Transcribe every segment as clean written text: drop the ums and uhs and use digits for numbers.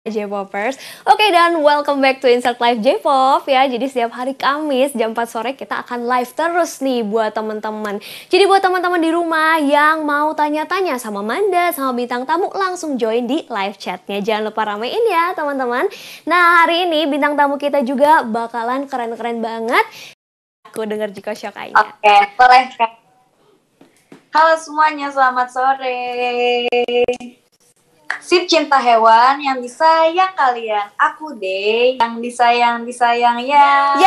J-popers. Oke, dan welcome back to Insert Live J-pop ya. Jadi setiap hari Kamis jam 4 sore kita akan live terus nih buat teman-teman. Jadi buat teman-teman di rumah yang mau tanya-tanya sama Manda, sama bintang tamu, langsung join di live chatnya. Jangan lupa ramein ya teman-teman. Nah, hari ini bintang tamu kita juga bakalan keren-keren banget. Aku denger Jiko Shokainya. Oke, boleh. Halo semuanya, selamat sore. Si cinta hewan yang disayang kalian. Aku deh yang disayang ya.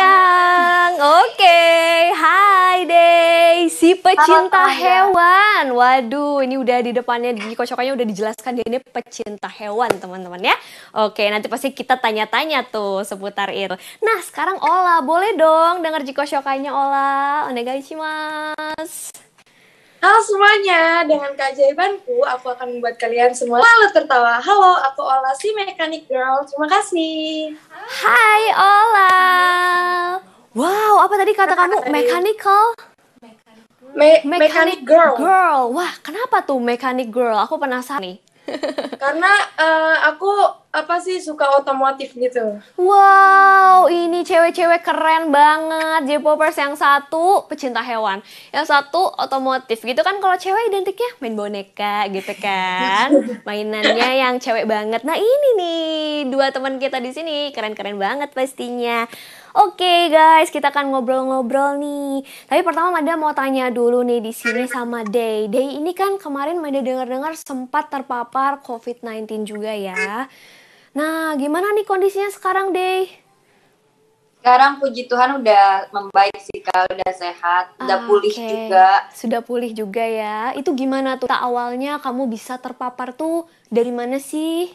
Oke. Hai Day, si pecinta hewan. Waduh, ini udah di depannya di kocokannya udah dijelaskan dia ini pecinta hewan, teman-teman ya. Oke, nanti pasti kita tanya-tanya tuh seputar itu. Nah, sekarang Ola, boleh dong denger Jiko Shokainya Ola. Onegaishimasu. Halo semuanya, dengan keajaibanku aku akan membuat kalian semua selalu tertawa. Halo, aku Ola, si Mechanic Girl. Terima kasih. Hai Ola. Wow, apa tadi kata kamu? Mechanical? Mechanic Girl. Wah, kenapa tuh Mechanic Girl? Aku penasaran nih. Karena aku suka otomotif gitu. Wow, ini cewek-cewek keren banget. J-popers yang satu pecinta hewan, yang satu otomotif gitu kan. Kalau cewek identiknya main boneka gitu kan. Mainannya yang cewek banget. Nah, ini nih dua teman kita di sini keren-keren banget pastinya. Oke guys, kita akan ngobrol-ngobrol nih. Tapi pertama Manda mau tanya dulu nih di sini sama Day. Day ini kan kemarin Manda dengar-dengar sempat terpapar COVID-19 juga ya. Nah, gimana nih kondisinya sekarang, Day? Sekarang puji Tuhan udah membaik sih Kak, udah sehat, udah pulih juga. Sudah pulih juga ya. Itu gimana tuh awalnya kamu bisa terpapar tuh dari mana sih?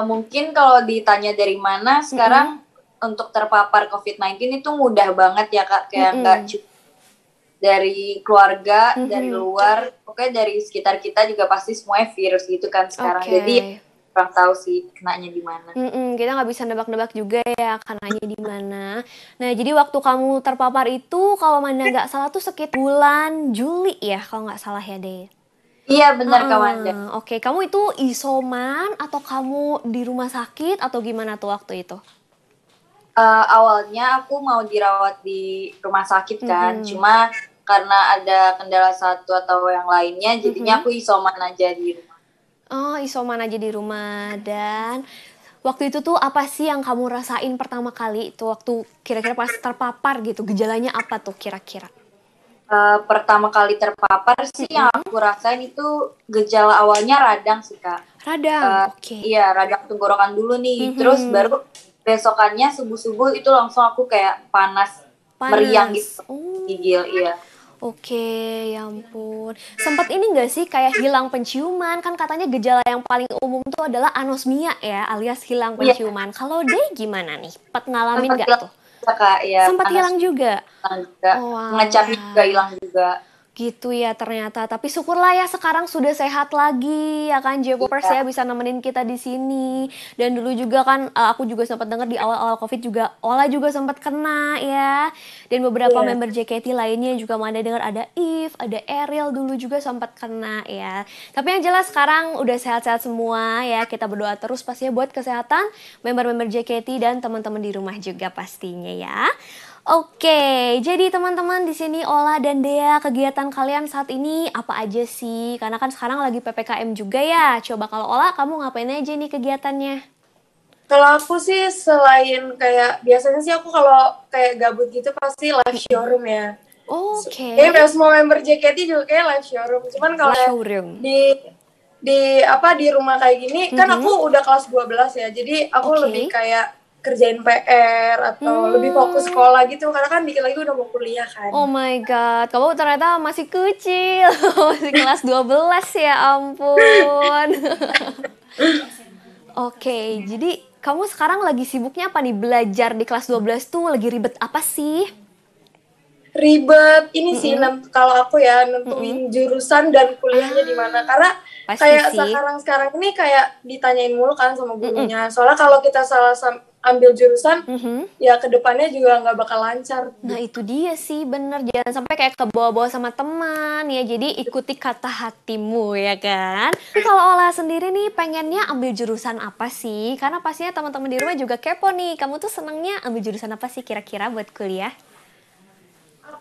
Mungkin kalau ditanya dari mana, sekarang untuk terpapar COVID-19 itu mudah banget ya Kak, kayak nggak cuma dari keluarga, dari luar, pokoknya dari sekitar kita juga pasti semuanya virus gitu kan sekarang. Jadi kurang tahu sih kenanya di mana. Kita nggak bisa nebak-nebak juga ya kenanya di mana. Nah, jadi waktu kamu terpapar itu kalau Manda nggak salah tuh sekitar bulan Juli ya, kalau nggak salah ya, Day. Iya benar Kak Manda. Oke, kamu itu isoman atau kamu di rumah sakit atau gimana tuh waktu itu? Awalnya aku mau dirawat di rumah sakit kan, cuma karena ada kendala satu atau yang lainnya, jadinya aku isoman aja di rumah. Oh, isoman aja di rumah. Dan waktu itu tuh apa sih yang kamu rasain pertama kali itu waktu kira-kira pas terpapar gitu? Gejalanya apa tuh kira-kira? Pertama kali terpapar sih yang aku rasain itu gejala awalnya radang sih Kak. Radang, oke. Iya, radang tenggorokan dulu nih. Terus baru besokannya subuh-subuh itu langsung aku kayak panas. Meriang gitu. Gigil, iya. Oke, ya ampun. Sempat ini nggak sih kayak hilang penciuman? Kan katanya gejala yang paling umum tuh adalah anosmia ya, alias hilang penciuman. Kalau Day gimana nih? Sempat ngalamin nggak tuh? Kak, ya, sempat hilang juga? Ngecapnya juga hilang juga. Gitu ya ternyata. Tapi syukurlah ya sekarang sudah sehat lagi ya kan J-popers ya bisa nemenin kita di sini. Dan dulu juga kan aku juga sempat dengar di awal-awal Covid juga Ola juga sempat kena ya. Dan beberapa member JKT lainnya juga Manda dengar ada Eve, ada Ariel dulu juga sempat kena ya. Tapi yang jelas sekarang udah sehat-sehat semua ya. Kita berdoa terus pastinya buat kesehatan member-member JKT dan teman-teman di rumah juga pastinya ya. Oke, jadi teman-teman di sini Ola dan Dea, kegiatan kalian saat ini apa aja sih? Karena kan sekarang lagi PPKM juga ya. Coba kalau Ola, kamu ngapain aja nih kegiatannya? Kalau aku sih selain kayak biasanya sih aku kalau kayak gabut gitu pasti live showroom ya. Oke. Kayak semua member JKT juga kayak live showroom. Cuman kalau di rumah kayak gini kan aku udah kelas 12 ya. Jadi aku lebih kayak kerjain PR atau lebih fokus sekolah gitu karena kan dikit lagi udah mau kuliah kan. Oh my god, kamu ternyata masih kecil, masih kelas 12 ya ampun. Oke, jadi kamu sekarang lagi sibuknya apa nih? Belajar di kelas 12 tuh lagi ribet apa sih? Ribet ini sih kalau aku ya nentuin jurusan dan kuliahnya di mana karena kayak sekarang ini kayak ditanyain mulu kan sama gurunya. Soalnya kalau kita salah ambil jurusan, ya kedepannya juga nggak bakal lancar. Nah itu dia sih, bener. Jangan sampai kayak kebawa-bawa sama teman ya. Jadi ikuti kata hatimu ya kan. Tapi kalau Ola sendiri nih pengennya ambil jurusan apa sih? Karena pastinya teman-teman di rumah juga kepo nih. Kamu tuh senangnya ambil jurusan apa sih kira-kira buat kuliah?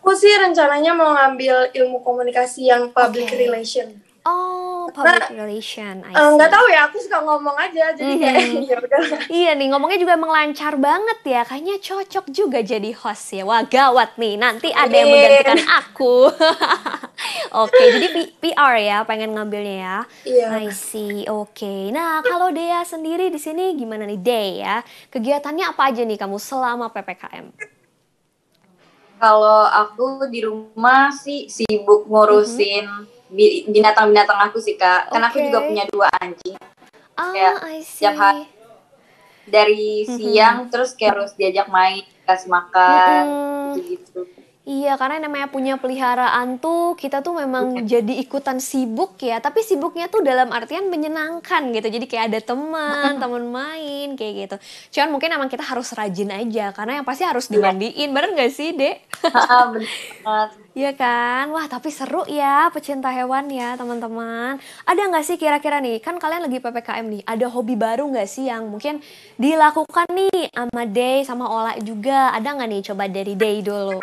Aku sih rencananya mau ngambil ilmu komunikasi yang public relation. Oh, Karena, public relation, I see. nggak tahu ya, aku suka ngomong aja, jadi kayak ya udah. Iya nih, ngomongnya juga emang lancar banget ya. Kayaknya cocok juga jadi host ya. Wah, gawat nih. Nanti ada yang menggantikan aku. Oke, jadi PR ya, pengen ngambilnya ya. Iya. I see. Oke. Nah, kalau Dea sendiri di sini gimana nih, Dea? Kegiatannya apa aja nih kamu selama PPKM? Kalau aku di rumah sih sibuk ngurusin binatang-binatang aku sih, Kak. Karena aku juga punya 2 anjing. Kayak I see. tiap hari dari siang terus kayak harus diajak main, kasih makan, gitu-gitu. Iya, karena namanya punya peliharaan tuh, kita tuh memang jadi ikutan sibuk ya. Tapi sibuknya tuh dalam artian menyenangkan gitu. Jadi kayak ada teman main, kayak gitu. Cuman mungkin emang kita harus rajin aja, karena yang pasti harus dimandiin. Bener gak sih, Dek? Bener banget. Iya kan? Wah, tapi seru ya pecinta hewan ya, teman-teman. Ada nggak sih kira-kira nih, kan kalian lagi PPKM nih, ada hobi baru nggak sih yang mungkin dilakukan nih sama Day, sama Ola juga? Ada nggak nih? Coba dari Day dulu.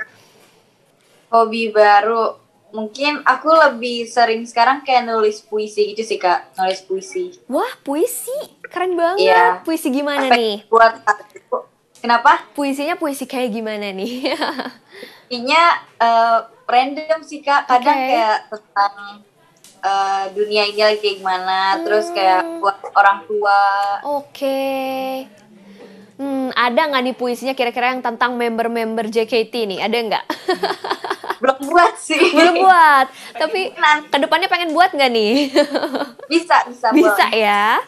Hobi baru, mungkin aku lebih sering sekarang kayak nulis puisi gitu sih, Kak. Nulis puisi. Wah, puisi. Keren banget. Iya. Puisi gimana nih? Buat aku. Kenapa? Puisinya puisi kayak gimana nih? Puisinya random sih, Kak. Kadang kayak tentang dunia ini lagi kayak gimana. Terus kayak buat orang tua. Oke. Ada nggak nih puisinya kira-kira yang tentang member-member JKT nih? Ada nggak? Belum buat sih. Belum buat. Tapi kedepannya pengen buat nggak nih? Bisa Bisa boleh. ya.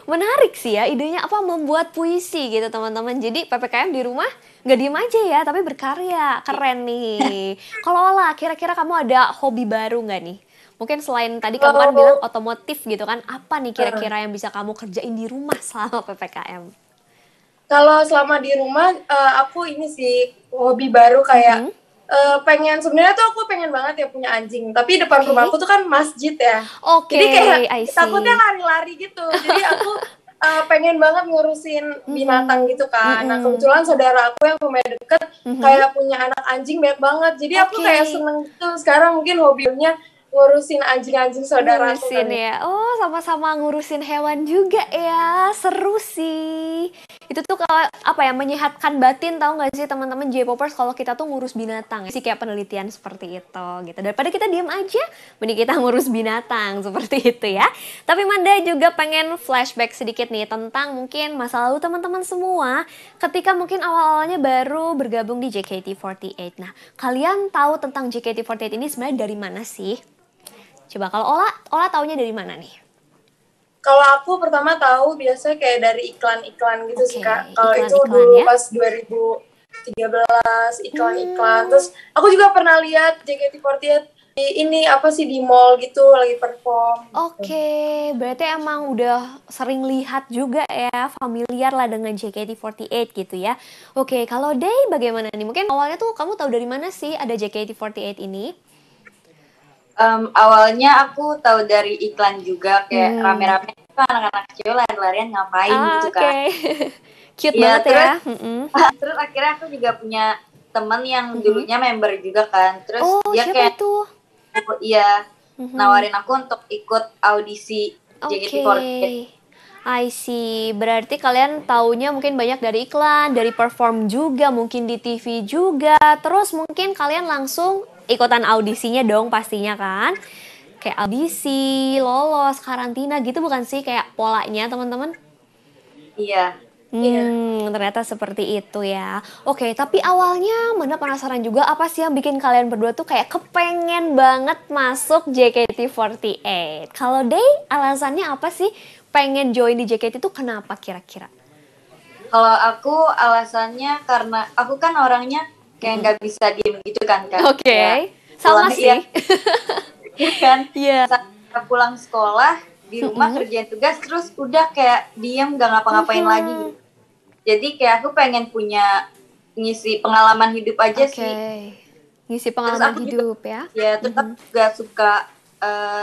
Menarik sih ya idenya, apa membuat puisi gitu teman-teman. Jadi PPKM di rumah nggak diem aja ya, tapi berkarya. Keren nih. Kalau Ola, kira-kira kamu ada hobi baru nggak nih? Mungkin selain tadi kamu kan bilang otomotif gitu kan, apa nih kira-kira yang bisa kamu kerjain di rumah selama PPKM? Kalau selama di rumah, aku ini sih hobi baru kayak sebenarnya tuh aku pengen banget ya punya anjing. Tapi depan rumahku tuh kan masjid ya. Oke, jadi kayak I see. takutnya lari-lari gitu. Jadi aku pengen banget ngurusin binatang gitu kan. Nah kebetulan saudara aku yang rumahnya deket kayak punya anak anjing banyak banget. Jadi aku kayak seneng gitu. Sekarang mungkin hobinya ngurusin anjing-anjing saudara aku. Ngurusin ya. Oh, sama-sama ngurusin hewan juga ya. Seru sih. Itu tuh kalau apa ya, menyehatkan batin, tahu nggak sih teman-teman J-popers, kalau kita tuh ngurus binatang sih, kayak penelitian seperti itu gitu. Daripada kita diem aja, mending kita ngurus binatang seperti itu ya. Tapi Manda juga pengen flashback sedikit nih tentang mungkin masa lalu teman-teman semua ketika mungkin awal-awalnya baru bergabung di JKT48. Nah, kalian tahu tentang JKT48 ini sebenarnya dari mana sih? Coba kalau Ola taunya dari mana nih? Kalau aku pertama tahu biasanya kayak dari iklan-iklan gitu sih, Kak. Kalau itu iklan-iklan dulu ya? pas 2013 iklan-iklan. Terus aku juga pernah lihat JKT48 di di mall gitu lagi perform. Oke, berarti emang udah sering lihat juga ya, familiar lah dengan JKT48 gitu ya. Oke, kalau Day bagaimana nih? Mungkin awalnya tuh kamu tahu dari mana sih ada JKT48 ini? Awalnya aku tahu dari iklan juga, kayak rame-rame itu anak-anak kecil lari-larian ngapain gitu kan. Cute banget terus, ya. Terus akhirnya aku juga punya temen yang dulunya member juga kan. Terus dia siapa kayak itu? Nawarin aku untuk ikut audisi JKT48. I see. Berarti kalian taunya mungkin banyak dari iklan, dari perform juga, mungkin di TV juga. Terus mungkin kalian langsung ikutan audisinya dong pastinya kan? Kayak audisi, lolos, karantina gitu bukan sih kayak polanya teman-teman? Iya. Ternyata seperti itu ya. Oke, tapi awalnya Manda penasaran juga apa sih yang bikin kalian berdua tuh kayak kepengen banget masuk JKT48. Kalau Day, alasannya apa sih pengen join di JKT itu kenapa kira-kira? Kalau aku alasannya karena aku kan orangnya kayak nggak bisa diem gitu kan. Oke, sama sih. Iya kan? Iya. Saat pulang sekolah, di rumah kerjain tugas, terus udah kayak diem gak ngapa-ngapain lagi gitu. Jadi kayak aku pengen punya ngisi pengalaman hidup aja sih. Ngisi pengalaman hidup ya. Ya, terus aku juga suka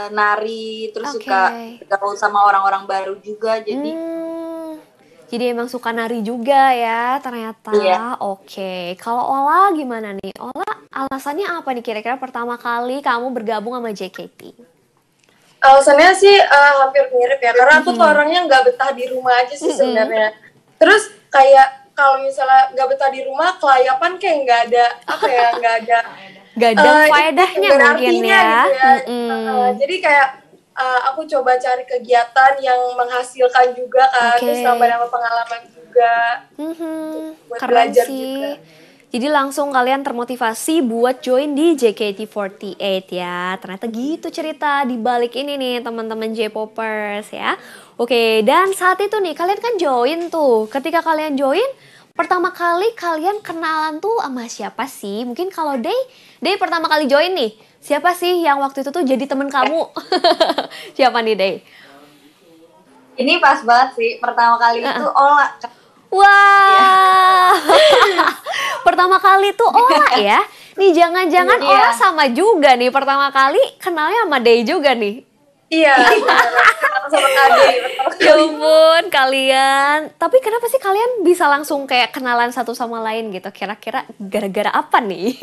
nari, terus suka bergaul sama orang-orang baru juga. Jadi emang suka nari juga ya ternyata. Iya. Oke. Kalau Ola gimana nih? Ola alasannya apa nih kira-kira pertama kali kamu bergabung sama JKT? Alasannya sih hampir mirip ya, karena aku tuh orangnya nggak betah di rumah aja sih sebenarnya. Terus kayak kalau misalnya nggak betah di rumah, kelayapan kayak nggak ada faedahnya mungkin ya. Gitu ya. Jadi kayak aku coba cari kegiatan yang menghasilkan juga kan, terus nambah pengalaman juga, buat keren belajar sih. juga. Jadi langsung kalian termotivasi buat join di JKT48 ya. Ternyata gitu cerita di balik ini nih teman-teman J-popers ya. Oke, dan saat itu nih kalian kan join tuh. Ketika kalian join, pertama kali kalian kenalan tuh sama siapa sih? Mungkin kalau Day pertama kali join nih. Siapa sih yang waktu itu tuh jadi temen kamu? Siapa nih, Day? Ini pas banget sih, pertama kali itu Ola. Wah, pertama kali tuh Ola ya? Nih jangan-jangan Ola sama juga nih, pertama kali kenalnya sama Day juga nih? Iya, sama Kade. Ya ampun, kalian. Tapi kenapa sih kalian bisa langsung kayak kenalan satu sama lain gitu? Kira-kira gara-gara apa nih?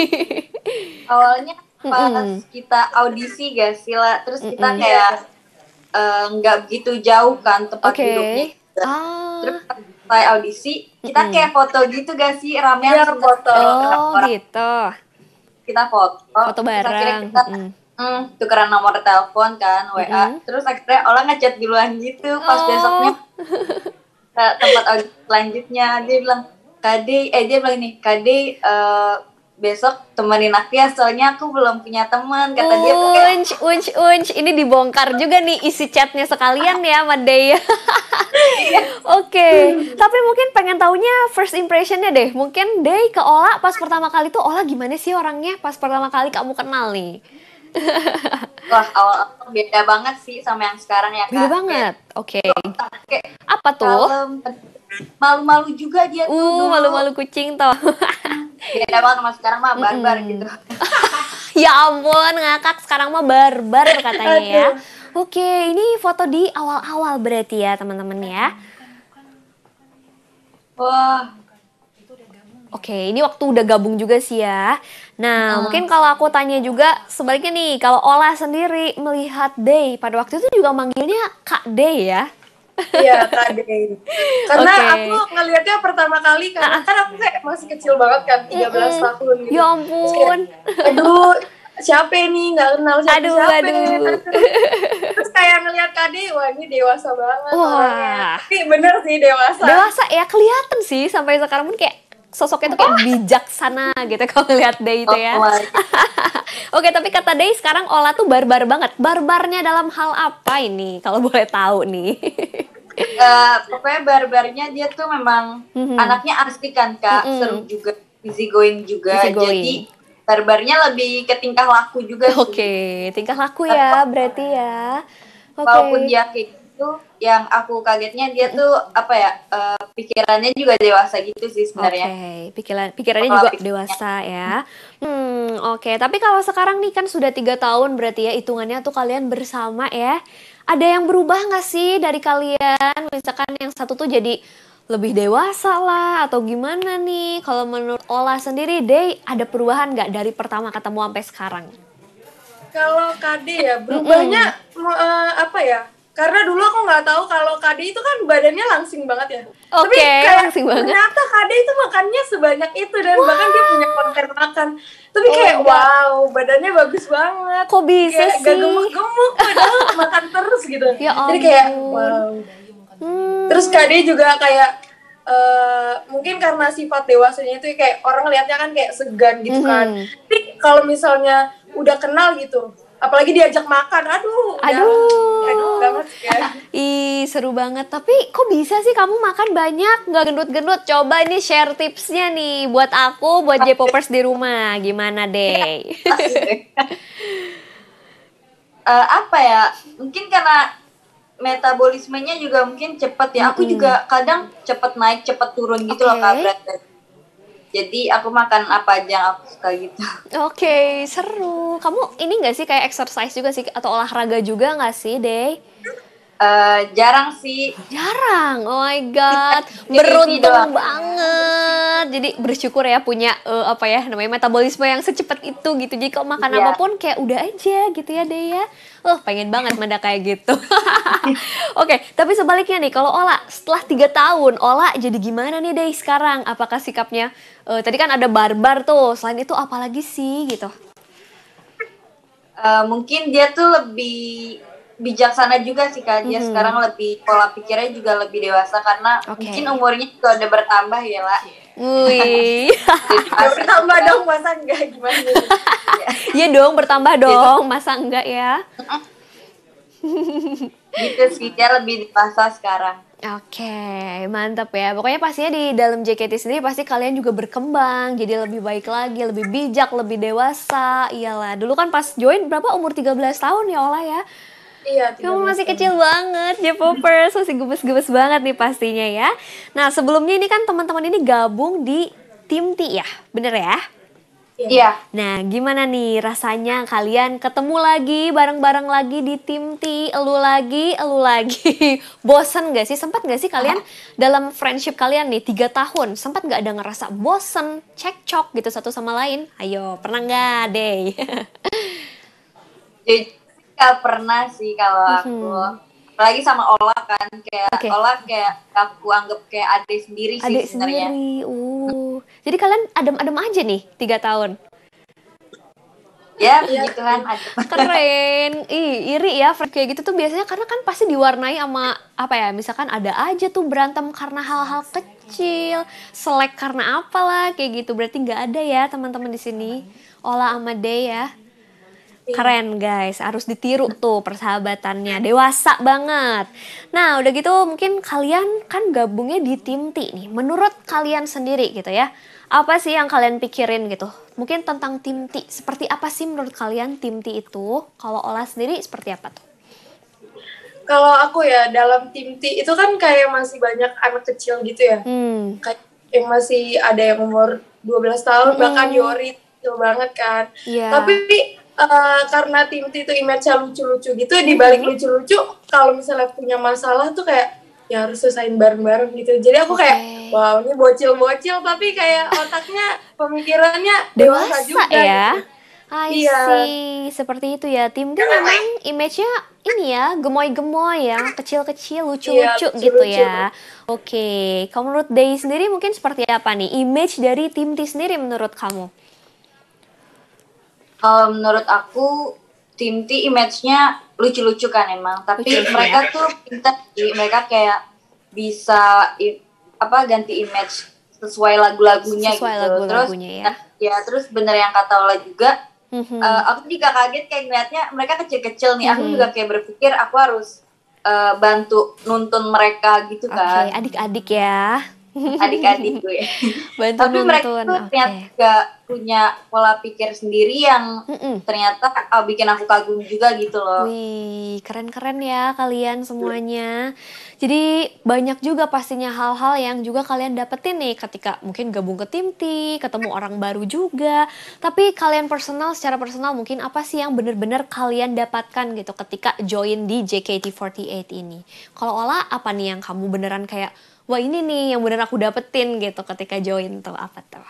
Awalnya pas kita audisi guys, Sila, terus kita kayak nggak begitu jauh kan tempat duduknya. Terus selesai audisi, kita kayak foto gitu gak sih, ramean foto. Oh gitu. Kita foto bareng. Kita tukeran nomor telepon kan, WA. Terus akhirnya Ola ngechat duluan gitu, pas besoknya ke tempat audisi selanjutnya. Dia bilang, dia bilang ini, Kade, besok temenin aku ya, soalnya aku belum punya teman, kata dia. Unch, ini dibongkar juga nih isi chatnya sekalian ya sama Day. Oke, tapi mungkin pengen taunya first impressionnya deh. Mungkin Day ke Ola pas pertama kali tuh Ola gimana sih orangnya pas pertama kali kamu kenal nih? Wah, awal beda banget sih sama yang sekarang ya Kak. Beda banget, oke. Apa tuh? Malu-malu juga dia tuh dulu. Malu-malu kucing toh. Beda banget sama sekarang mah barbar gitu. Ya ampun, ngakak sekarang mah barbar katanya ya. Oke, ini foto di awal-awal berarti ya teman-teman ya. Wah. Oke, ini waktu udah gabung juga sih ya. Nah, mungkin kalau aku tanya juga sebaliknya nih, kalau Ola sendiri melihat Day pada waktu itu juga manggilnya Kak Day ya? Iya, Kak Day. Karena aku ngelihatnya pertama kali kan aku kayak masih kecil banget kan, 13 tahun gitu. Ya ampun. Aduh, siapa nih? Nggak kenal siapa. Aduh. Terus kayak ngelihat Kak Day, wah ini dewasa banget orangnya. Tapi bener sih dewasa. Dewasa ya, kelihatan sih sampai sekarang pun kayak sosoknya tuh kayak bijaksana gitu kalau lihat Day itu ya. Oke, tapi kata Day sekarang Ola tuh barbar banget. Barbarnya dalam hal apa ini kalau boleh tahu nih? Pokoknya barbarnya dia tuh memang anaknya asik kan Kak, seru juga, easy going juga. Jadi barbarnya lebih ke tingkah laku juga sih. Oke, tingkah laku ya berarti ya. Walaupun dia kayak gitu, yang aku kagetnya dia tuh apa ya, pikirannya juga dewasa gitu sih sebenarnya. Pikirannya juga dewasa ya. Oke, tapi kalau sekarang nih kan sudah 3 tahun berarti ya hitungannya tuh kalian bersama ya. Ada yang berubah nggak sih dari kalian? Misalkan yang satu tuh jadi lebih dewasa lah atau gimana nih? Kalau menurut Ola sendiri, Day, ada perubahan nggak dari pertama ketemu sampai sekarang? Kalau Kade ya berubahnya apa ya? Karena dulu aku nggak tahu kalau Kade itu kan badannya langsing banget ya. Tapi langsing banget. Ternyata Kade itu makannya sebanyak itu dan bahkan dia punya konten makan. Tapi kayak wow, badannya bagus banget. Kok bisa kayak sih? Gak gemuk-gemuk padahal makan terus gitu. Ya jadi kayak wow. Terus Kade juga kayak mungkin karena sifat dewasanya itu kayak orang lihatnya kan kayak segan gitu kan. Tapi kalau misalnya udah kenal gitu, apalagi diajak makan, aduh banget ya. Ih, seru banget. Tapi kok bisa sih kamu makan banyak, nggak gendut-gendut? Coba ini share tipsnya nih buat aku, buat J-popers di rumah. Gimana deh? Apa ya? Mungkin karena metabolismenya juga mungkin cepet ya. Aku juga kadang cepet naik, cepet turun gitu loh Kak berat badan. Jadi aku makan apa aja yang aku suka gitu. Oke, seru. Kamu ini nggak sih kayak exercise juga sih atau olahraga juga nggak sih, Day? Jarang sih. Jarang. Oh my god, TV beruntung doang. banget. Jadi bersyukur ya punya apa ya namanya metabolisme yang secepat itu gitu. Jadi kalau makan Iya. apapun kayak udah aja gitu ya, Day ya. Pengen banget Manda kayak gitu. Oke, tapi sebaliknya nih kalau Ola setelah 3 tahun, Ola jadi gimana nih Day sekarang? Apakah sikapnya tadi kan ada barbar tuh, selain itu apalagi sih gitu? Mungkin dia tuh lebih bijaksana juga sih Kak. Dia sekarang lebih pola pikirnya juga lebih dewasa karena mungkin umurnya juga udah bertambah ya lah. Wih. Ya bertambah dong, masa enggak gimana? Iya dong, bertambah dong. Masa enggak ya? Gitu sih, dia lebih dewasa sekarang. Oke, mantap ya. Pokoknya pastinya di dalam JKT sendiri pasti kalian juga berkembang, jadi lebih baik lagi, lebih bijak, lebih dewasa. Iyalah, dulu kan pas join berapa umur 13 tahun ya Ola ya? Iya, Kamu masih kecil banget, J-popers, masih gemes-gemes banget nih pastinya ya. Nah, sebelumnya ini kan teman-teman ini gabung di tim T ya, bener ya? Iya. Nah, gimana nih rasanya kalian ketemu lagi, bareng-bareng lagi di tim T, elu lagi. Bosen gak sih? Sempat gak sih kalian dalam friendship kalian nih 3 tahun, sempat gak ada ngerasa bosen, cekcok gitu satu sama lain? Ayo, pernah gak, Dey? Jadi gak pernah sih kalau aku. Apalagi sama Ola kan, kayak Ola kayak aku anggap kayak adik sendiri sih Adik sebenarnya. sendiri. Jadi kalian adem-adem aja nih 3 tahun. Ya, begitu kan adem. Keren. Iri ya friend kayak gitu tuh biasanya karena kan pasti diwarnai sama apa ya? Misalkan ada aja tuh berantem karena hal-hal kecil, selek karena apalah kayak gitu. Berarti nggak ada ya teman-teman di sini. Ola sama Dey ya. Keren guys, harus ditiru tuh persahabatannya, dewasa banget. Nah udah gitu mungkin kalian kan gabungnya di tim T nih. Menurut kalian sendiri gitu ya, apa sih yang kalian pikirin gitu? Mungkin tentang tim T, seperti apa sih menurut kalian tim T itu? Kalau Ola sendiri seperti apa tuh? Kalau aku ya dalam tim T itu kan kayak masih banyak anak kecil gitu ya. Kayak yang masih ada yang umur 12 tahun, bahkan Yori kecil banget kan. Yeah. Tapi karena tim T itu image-nya lucu-lucu gitu, dibalik lucu-lucu, kalau misalnya punya masalah tuh kayak ya harus selesain bareng-bareng gitu. Jadi aku kayak, wow ini bocil-bocil tapi kayak otaknya, pemikirannya dewasa juga ya. gitu. I see, seperti itu ya. Tim T memang image-nya ini ya, gemoy-gemoy ya, kecil-kecil, lucu-lucu gitu ya. Oke, kalau menurut Day sendiri mungkin seperti apa nih image dari tim T sendiri menurut kamu? Menurut aku tim T image-nya lucu-lucu kan emang, tapi mereka tuh pintar sih, mereka kayak bisa ganti image sesuai lagu-lagunya gitu. Terus bener yang kata Ola juga, aku juga kaget kayak ngeliatnya mereka kecil-kecil nih, aku juga kayak berpikir aku harus bantu nuntun mereka gitu kan. Adik-adik ya. Adik-adik gue. Tapi mereka tuh ternyata gak punya pola pikir sendiri yang ternyata bikin aku kagum juga gitu loh. Wih, keren-keren ya kalian semuanya. Jadi banyak juga pastinya hal-hal yang juga kalian dapetin nih ketika mungkin gabung ke tim T, ketemu orang baru juga. Tapi kalian secara personal mungkin apa sih yang benar-benar kalian dapatkan gitu ketika join di JKT48 ini? Kalau Ola, apa nih yang kamu beneran kayak, wah ini nih yang bener aku dapetin gitu ketika join tuh, apa tuh?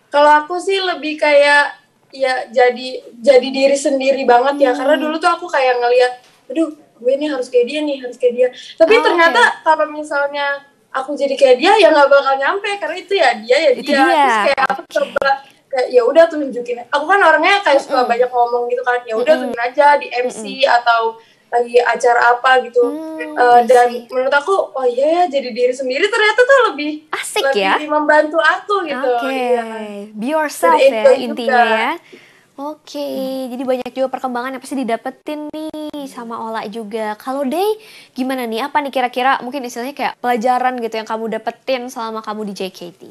Kalau aku sih lebih kayak ya jadi diri sendiri banget ya, karena dulu tuh aku kayak ngelihat, aduh gue ini harus kayak dia nih, harus kayak dia. Tapi ternyata kalau misalnya aku jadi kayak dia ya nggak bakal nyampe, karena itu ya dia. Terus kayak aku coba kayak ya udah tunjukin. Aku kan orangnya kayak suka banyak ngomong gitu kan, ya udah tunjukin aja di MC atau lagi acara apa gitu. Dan menurut aku, oh iya ya, jadi diri sendiri ternyata tuh lebih asik lebih membantu aku gitu. Be yourself ya intinya ya. Jadi banyak juga perkembangan yang pasti didapetin nih sama Ola juga. Kalau Day, gimana nih? Apa nih kira-kira mungkin istilahnya kayak pelajaran gitu yang kamu dapetin selama kamu di JKT?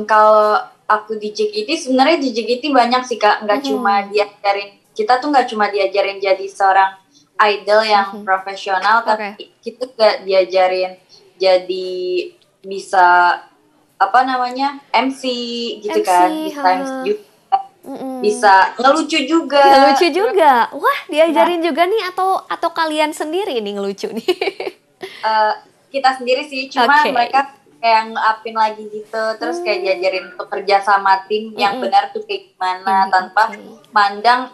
Kalau aku di JKT, sebenarnya di JKT banyak sih Kak, nggak cuma diajarin, kita tuh nggak cuma diajarin jadi seorang idol yang profesional, tapi kita gak diajarin jadi bisa apa namanya MC gitu kan, bisa MC juga, bisa ngelucu juga. Ngelucu juga, wah diajarin juga nih atau kalian sendiri nih ngelucu nih? Kita sendiri sih, cuma mereka kayak nge-upin lagi gitu, terus kayak diajarin untuk kerja sama tim yang benar tuh kayak gimana, tanpa mandang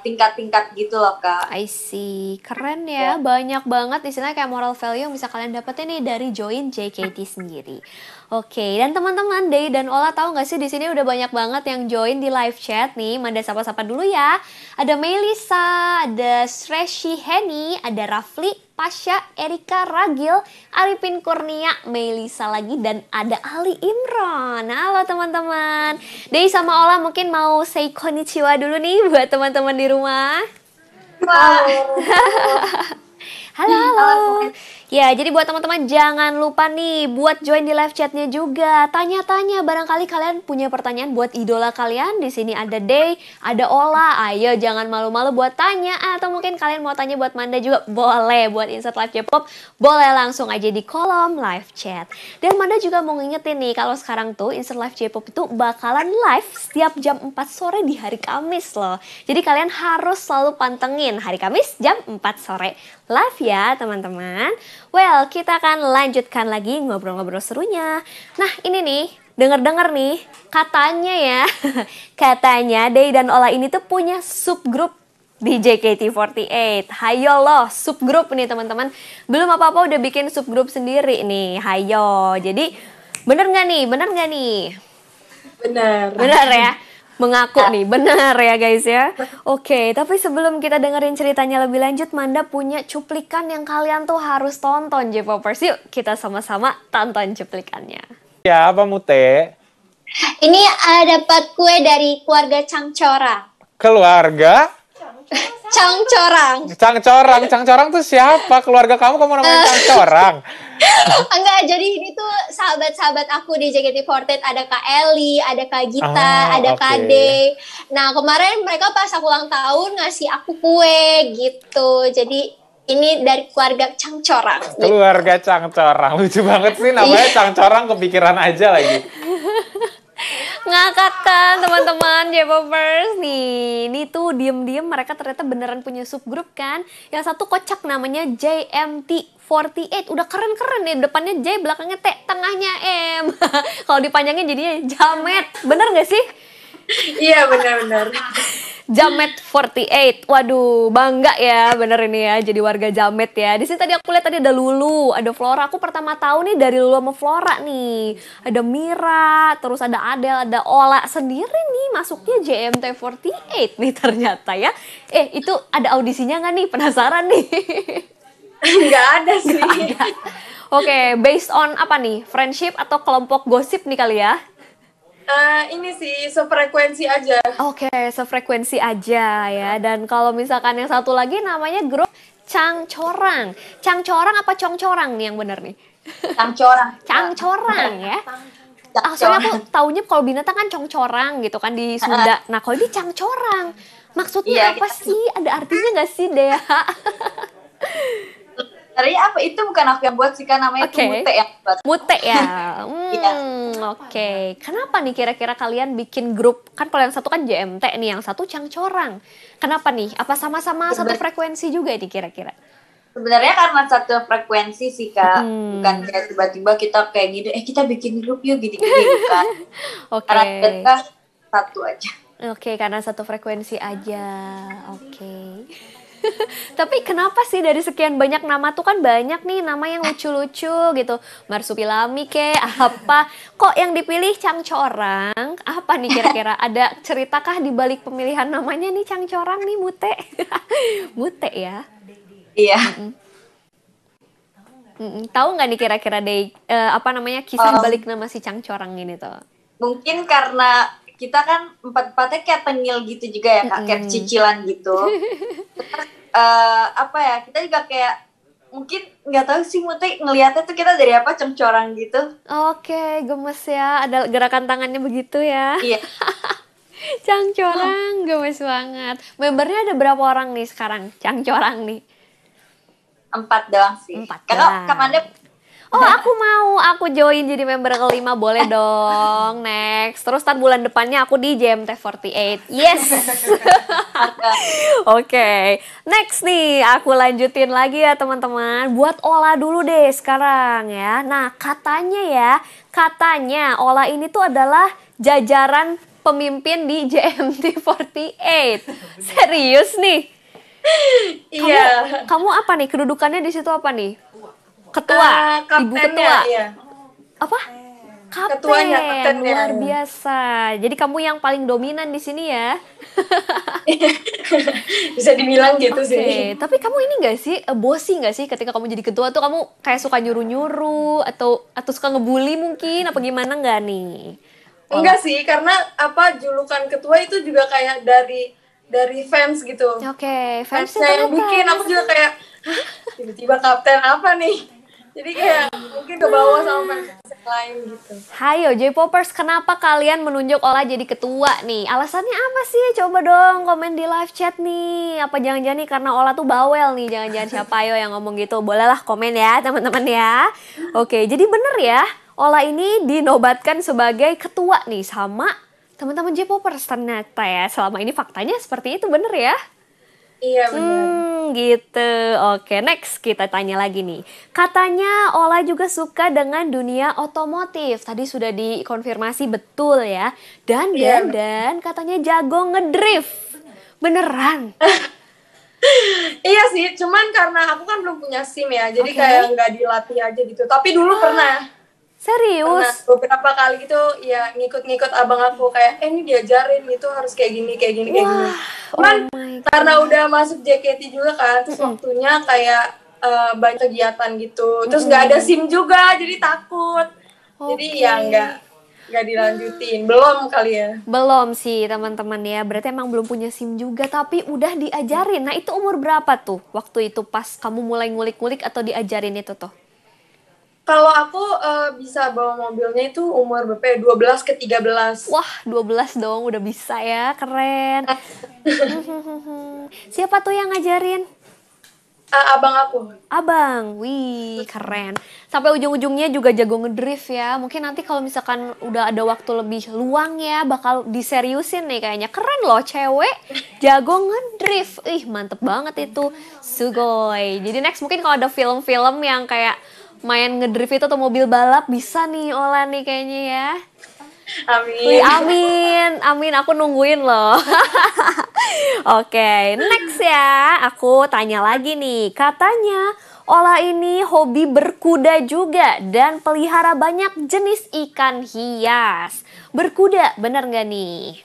tingkat-tingkat gitu loh Kak. I see, keren ya, banyak banget istilahnya kayak moral value yang bisa kalian dapetin nih dari join JKT sendiri. Oke, dan teman-teman Day dan Ola tahu nggak sih di sini udah banyak banget yang join di live chat nih. Manda sapa-sapa dulu ya. Ada Melisa, ada Sreshi Heni, ada Rafli, Pasha, Erika, Ragil, Arifin Kurnia, Melisa lagi, dan ada Ali Imron. Halo teman-teman. Day sama Ola mungkin mau say konnichiwa dulu nih buat teman-teman di rumah. Halo. Ya, jadi buat teman-teman jangan lupa nih buat join di live chatnya juga. Tanya-tanya, barangkali kalian punya pertanyaan buat idola kalian. Di sini ada Day, ada Ola. Ayo jangan malu-malu buat tanya. Atau mungkin kalian mau tanya buat Manda juga boleh. Buat Insert Live J-Pop boleh langsung aja di kolom live chat. Dan Manda juga mau ngingetin nih kalau sekarang tuh Insert Live J-Pop itu bakalan live setiap jam 4 sore di hari Kamis loh. Jadi kalian harus selalu pantengin hari Kamis jam 4 sore. Live ya teman-teman. Well, kita akan lanjutkan lagi ngobrol-ngobrol serunya. Nah ini nih, denger-denger nih, katanya ya, katanya Day dan Ola ini tuh punya subgrup di JKT48. Hayo loh, subgrup nih teman-teman. Belum apa-apa udah bikin subgrup sendiri nih, hayo. Jadi bener nggak nih, bener nggak nih? Bener. Bener ya? Mengaku nih, benar ya guys ya. Oke, tapi sebelum kita dengerin ceritanya lebih lanjut, Manda punya cuplikan yang kalian tuh harus tonton J-Popers. Yuk kita sama-sama tonton cuplikannya. Ya, apa Mute? Ini dapat kue dari keluarga Cangcora. Keluarga? Cangcorang. Cangcorang tuh siapa? Keluarga kamu namanya Cangcorang? Enggak, jadi ini tuh sahabat-sahabat aku di JKT48. Ada Kak Eli, ada Kak Gita, ada Kak Ade. Nah, kemarin mereka pas aku ulang tahun ngasih aku kue gitu. Jadi ini dari keluarga Cangcorang. Keluarga Cangcorang. Lucu banget sih namanya Cangcorang, kepikiran aja lagi. Ngakak kan teman-teman J-Popers nih. Ini tuh diem-diem mereka ternyata beneran punya subgrup kan. Yang satu kocak namanya JMT48. Udah keren-keren nih, depannya J, belakangnya T, tengahnya M. Kalau dipanjangin jadinya Jamet. Bener gak sih? Iya benar-benar. Jamet 48. Waduh, bangga ya bener ini ya jadi warga Jamet ya. Di sini tadi aku lihat tadi ada Lulu, ada Flora. Aku pertama tahu nih dari Lulu sama Flora nih. Ada Mira, terus ada Adele, ada Ola sendiri nih masuknya JMT48 nih ternyata ya. Itu ada audisinya nggak nih? Penasaran nih. Nggak ada sih. Oke, based on apa nih? Friendship atau kelompok gosip nih kali ya? Ini sih sefrekuensi aja. Oke, sefrekuensi aja ya. Dan kalau misalkan yang satu lagi namanya grup Cangcorang. Cangcorang apa Congcorang nih yang bener nih? Cangcorang. Cangcorang ya. Soalnya aku taunya kalau binatang kan Congcorang gitu kan di Sunda. Nah kalau ini Cangcorang. Maksudnya apa sih? Ada artinya nggak sih, Dea? Sebenarnya apa itu bukan aku yang buat sih kan, namanya itu Mute yang buat. Mute ya. Oke. Kenapa nih kira-kira kalian bikin grup? Kan kalau yang satu kan JMT nih, yang satu Cangcorang. Kenapa nih? Apa sama-sama satu frekuensi juga nih kira-kira? Sebenarnya karena satu frekuensi sih Kak. Bukan kayak tiba-tiba kita kayak gini, kita bikin grup yuk gini-gini bukan. Karena kita satu aja. Oke, karena satu frekuensi aja. Oke. Tapi kenapa sih dari sekian banyak nama tuh kan banyak nih nama yang lucu-lucu gitu. Marsupilami apa. Kok yang dipilih Cangcorang? Apa nih kira-kira? Ada ceritakah di balik pemilihan namanya nih Cangcorang nih Mute? Mute ya? Iya. Tahu nggak nih kira-kira deh kisah balik nama si Cangcorang ini tuh? Mungkin karena kita kan empat-empatnya kayak tengil gitu juga ya Kak, kayak cicilan gitu. Terus kita juga kayak mungkin nggak tahu sih Mute ngelihatnya tuh kita dari apa Cangcorang gitu. Oke, gemes ya, ada gerakan tangannya begitu ya. Iya. Cangcorang, gemes banget. Membernya ada berapa orang nih sekarang Cangcorang nih? 4 doang sih. 4 Kakak doang. Kamanda Oh, aku mau. Aku join jadi member kelima. Boleh dong. Next. Terus ntar bulan depannya aku di JMT48. Yes. Oke. Next nih. Aku lanjutin lagi ya teman-teman. Buat Ola dulu deh sekarang ya. Nah, katanya Ola ini tuh adalah jajaran pemimpin di JMT48. Serius nih? Iya. Kamu apa nih? Kedudukannya di situ apa nih? Ketua, ibu Kaptennya, ketua. iya. Apa? Kapten. Kaptennya. Luar biasa. Jadi kamu yang paling dominan di sini ya. Bisa dibilang gitu Oke, sih. tapi kamu ini gak sih, bossy gak sih ketika kamu jadi ketua tuh kamu kayak suka nyuruh-nyuruh atau suka ngebully mungkin apa gimana nggak nih? Enggak sih, karena julukan ketua itu juga kayak dari fans gitu. Oke, fansnya Fansnya yang kenapa? bikin, aku juga kayak, hah, tiba-tiba kapten apa nih? Jadi kayak mungkin ke bawah sama fans yang lain gitu. Hayo J-Popers, kenapa kalian menunjuk Ola jadi ketua nih? Alasannya apa sih? Coba dong komen di live chat nih. Apa jangan-jangan nih karena Ola tuh bawel nih? Jangan-jangan siapa yo yang ngomong gitu? Bolehlah komen ya teman-teman ya. Oke, jadi bener ya. Ola ini dinobatkan sebagai ketua nih sama teman-teman J-Popers ternyata ya. Selama ini faktanya seperti itu, bener ya? Iya benar. Gitu. Oke, next kita tanya lagi nih. Katanya Ola juga suka dengan dunia otomotif. Tadi sudah dikonfirmasi betul ya. Dan Iya. dan katanya jago ngedrift. Beneran? Iya sih, cuman karena aku kan belum punya SIM ya, jadi Oke. kayak nggak dilatih aja gitu. Tapi dulu pernah Serius? beberapa kali gitu ya ngikut-ngikut abang aku kayak, ini diajarin gitu harus kayak gini, kayak gini, kayak gini. Wah, Cuman oh my God. karena udah masuk JKT juga kan, terus waktunya kayak banyak kegiatan gitu. Terus nggak ada SIM juga, jadi takut. Jadi Oke. ya nggak dilanjutin, belum kali ya. Belum sih teman-teman ya. Berarti emang belum punya SIM juga tapi udah diajarin. Nah, itu umur berapa tuh? Waktu itu pas kamu mulai ngulik-ngulik atau diajarin itu tuh? Kalau aku bisa bawa mobilnya itu umur berapa ya? 12 ke 13. Wah, 12 dong udah bisa ya. Keren. Siapa tuh yang ngajarin? Abang aku. Abang. Wih, keren. Sampai ujung-ujungnya juga jago ngedrift ya. Mungkin nanti kalau misalkan udah ada waktu lebih luang ya, bakal diseriusin nih kayaknya. Keren loh, cewek jago ngedrift. Ih, mantep banget itu. Sugoi. Jadi next mungkin kalau ada film-film yang kayak main ngedrift itu atau mobil balap, bisa nih Ola nih kayaknya ya. Wih, Amin. amin, aku nungguin loh. Oke, next ya. Aku tanya lagi nih. Katanya Ola ini hobi berkuda juga dan pelihara banyak jenis ikan hias. Berkuda, bener nggak nih?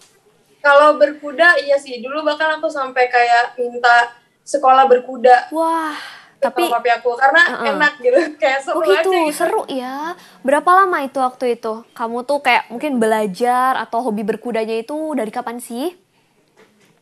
Kalau berkuda iya sih. Dulu bahkan aku sampai kayak minta sekolah berkuda Wah, tapi sama papi aku karena enak gitu. Kayak seru oh gitu, aja gitu. seru ya. Berapa lama itu waktu itu? Kamu tuh kayak mungkin belajar atau hobi berkudanya itu dari kapan sih?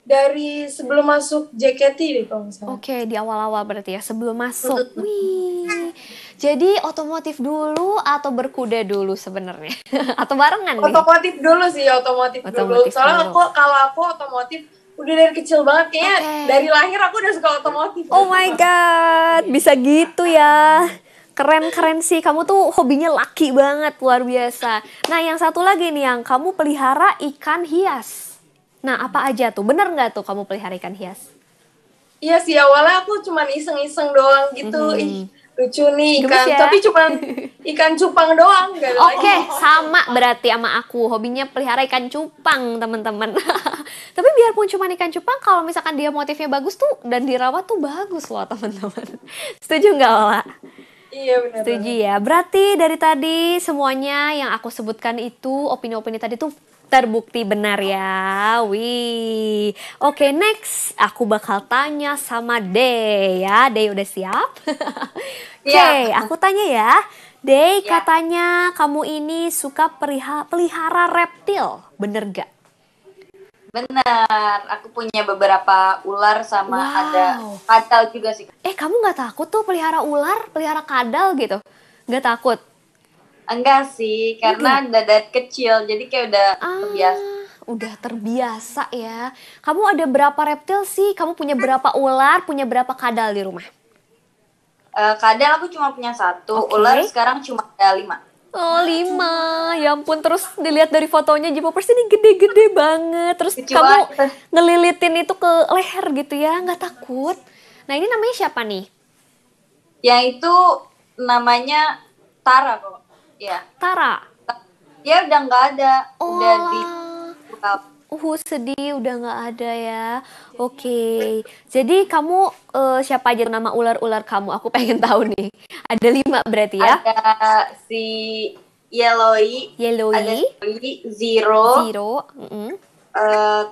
Dari sebelum masuk JKT deh kalau nggak salah. Oke, di awal-awal berarti ya, sebelum masuk. Wih, jadi otomotif dulu atau berkuda dulu sebenarnya? Atau barengan nih? Otomotif dulu sih, otomotif dulu. Otomotif Soalnya dulu. kalau aku otomotif udah dari kecil banget kayaknya. Oke. Dari lahir aku udah suka otomotif. Oh my God, bisa gitu ya. Keren-keren sih, kamu tuh hobinya laki banget, luar biasa. Nah, yang satu lagi nih, yang kamu pelihara ikan hias. Nah, apa aja tuh? Bener nggak tuh kamu pelihara ikan hias? Iya sih, awalnya aku cuman iseng-iseng doang gitu. Ih, lucu nih Gemes ikan. ya? Tapi cuman ikan cupang doang. Gak ada Oke, lagi. sama berarti sama aku. Hobinya pelihara ikan cupang, teman-teman. Tapi biarpun cuma ikan cupang, kalau misalkan dia motifnya bagus tuh dan dirawat tuh bagus loh, teman-teman. Setuju nggak, Ola? Iya benar. Setuju ya. Berarti dari tadi semuanya yang aku sebutkan itu, opini-opini tadi tuh terbukti benar ya. Wih. Oke, next. Aku bakal tanya sama Dey ya. Dey udah siap? Oke, Iya. aku tanya ya. Dey, katanya kamu ini suka pelihara reptil. Bener gak? Benar, aku punya beberapa ular sama Wow. ada kadal juga sih. Kamu gak takut tuh pelihara ular, pelihara kadal gitu? Gak takut? Enggak sih, karena udah dari kecil, jadi kayak udah terbiasa. Udah terbiasa ya. Kamu ada berapa reptil sih? Kamu punya berapa ular, punya berapa kadal di rumah? Kadang aku cuma punya 1, Oke. ular sekarang cuma ada 5. Oh, 5. Ya ampun, terus dilihat dari fotonya J-popers ini gede-gede banget. Terus Lucu kamu banget. ngelilitin itu ke leher gitu ya, nggak takut? Nah, ini namanya siapa nih? Yang itu namanya Tara kok. Ya. Tara. Dia udah nggak ada, Oh, udah di sedih udah nggak ada ya. Oke. Jadi kamu siapa aja nama ular-ular kamu? Aku pengen tahu nih. Ada 5 berarti ya? ada si Yellowy, ada Yellowy, Zero, Zero. Mm-mm. eh,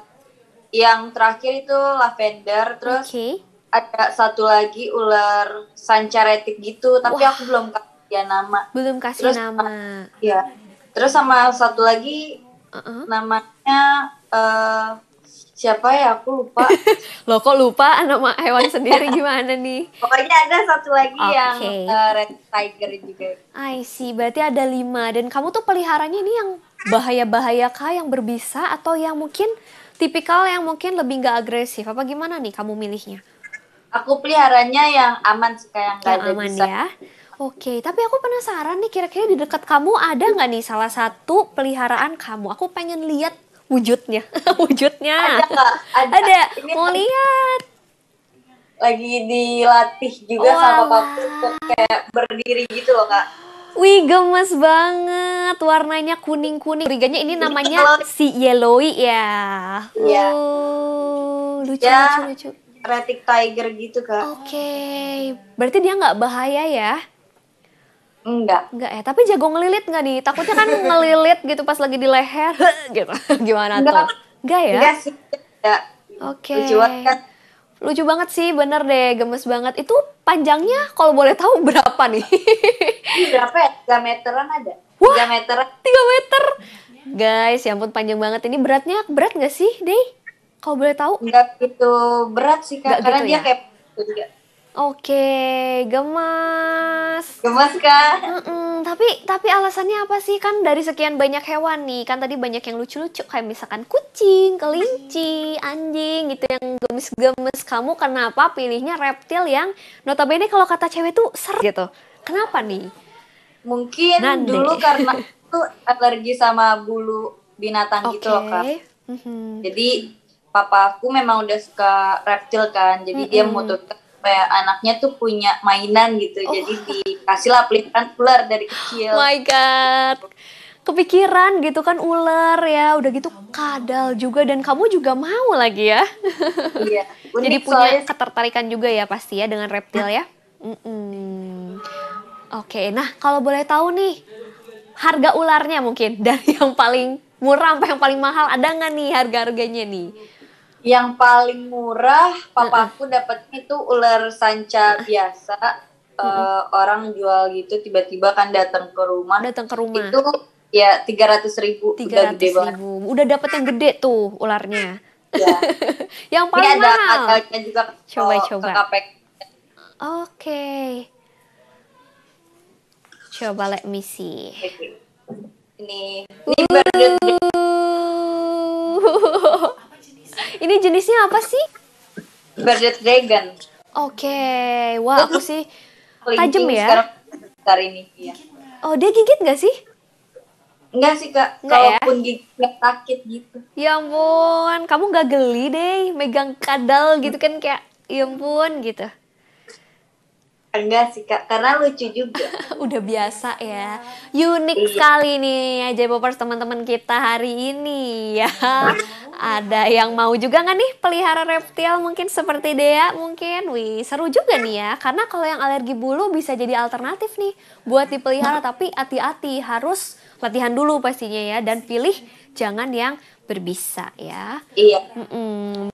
yang terakhir itu Lavender, terus Oke. ada satu lagi ular sancaretik gitu, tapi Wah. aku belum kasih dia nama. Belum kasih Terus, nama. Ya, terus sama satu lagi Uh-uh. namanya siapa ya, aku lupa. Loh, kok lupa nama hewan sendiri gimana nih? Pokoknya ada satu lagi yang Oke. red tiger juga. I see, berarti ada 5. Dan kamu tuh peliharanya ini yang bahaya-bahaya kah, yang berbisa, atau yang mungkin tipikal yang mungkin lebih nggak agresif? Apa gimana nih kamu milihnya? Aku peliharanya yang aman sih, kayak nggak Yang ada aman bisa. ya? Oke, tapi aku penasaran nih, kira-kira di dekat kamu ada nggak nih salah satu peliharaan kamu? Aku pengen lihat wujudnya. Wujudnya. Ada Kak, Ada. Ini Mau lihat. lagi dilatih juga Oh, sama alah. papaku untuk kayak berdiri gitu loh Kak. Wih, gemes banget. Warnanya kuning-kuning. Riganya ini namanya si Yellowy ya. Iya. Lucu, Ya. lucu, lucu. Retic tiger gitu Kak. Oke, berarti dia nggak bahaya ya? Enggak. Nggak ya, tapi jago ngelilit nggak nih? Takutnya kan ngelilit gitu pas lagi di leher, gitu. Gimana Enggak. tuh? Nggak ya? Enggak sih. Enggak. Oke. Lucu banget kan? Lucu banget sih, bener deh, gemes banget. Itu panjangnya kalau boleh tahu berapa nih? Ini berapa ya? 3 meteran ada. Wah. 3 meteran. 3 meter. Guys, ya ampun panjang banget. Ini beratnya berat nggak sih, Dey? Kalau boleh tahu? Enggak gitu berat sih Kak. Nggak Karena gitu dia ya? kayak juga. Oke, gemas. Gemes Kak. Tapi alasannya apa sih? Kan dari sekian banyak hewan nih, kan tadi banyak yang lucu-lucu kayak misalkan kucing, kelinci, anjing gitu yang gemes-gemes. Kamu kenapa pilihnya reptil yang notabene kalau kata cewek tuh ser gitu? Kenapa nih? Mungkin Nande. dulu karena aku alergi sama bulu binatang gitu loh Kak. Mhm. Jadi papa aku memang udah suka reptil kan. Jadi dia memutuskan supaya anaknya tuh punya mainan gitu. Jadi dikasih lah peliharaan ular dari kecil. My God. Kepikiran gitu kan ular ya, udah gitu kadal juga dan kamu juga mau lagi ya. Iya. Jadi Unik punya soalnya. ketertarikan juga ya pasti ya dengan reptil ya. Oke, nah kalau boleh tahu nih harga ularnya mungkin dari yang paling murah sampai yang paling mahal ada nggak nih harga-harganya nih? Yang paling murah papa aku dapetnya itu ular sanca biasa. Orang jual gitu tiba-tiba kan datang ke rumah. Datang ke rumah. Itu ya 300.000. Udah gede banget. 300.000. Udah dapet yang gede tuh ularnya. Ya. Yang Ini paling ada mahal. adanya juga Coba. ke KPK. Oke. Coba let me see. Ini birded Ini jenisnya apa sih? dragon. Oke. Wah, aku sih tajam Kelinci ya. sekarang ini. Iya. Oh, dia gigit nggak sih? Enggak sih Kak, Enggak ya? kalaupun gigit nggak sakit gitu. Ya ampun, kamu nggak geli deh megang kadal gitu kan kayak ya ampun gitu. Enggak sih Kak, karena lucu juga. Udah biasa ya. Unik Iya. sekali nih J-popers teman-teman kita hari ini ya. Ada yang mau juga nggak nih pelihara reptil mungkin seperti Dea mungkin? Wih, seru juga nih ya. Karena kalau yang alergi bulu bisa jadi alternatif nih buat dipelihara. Tapi hati-hati, harus latihan dulu pastinya ya. Dan pilih jangan yang berbisa ya. Iya.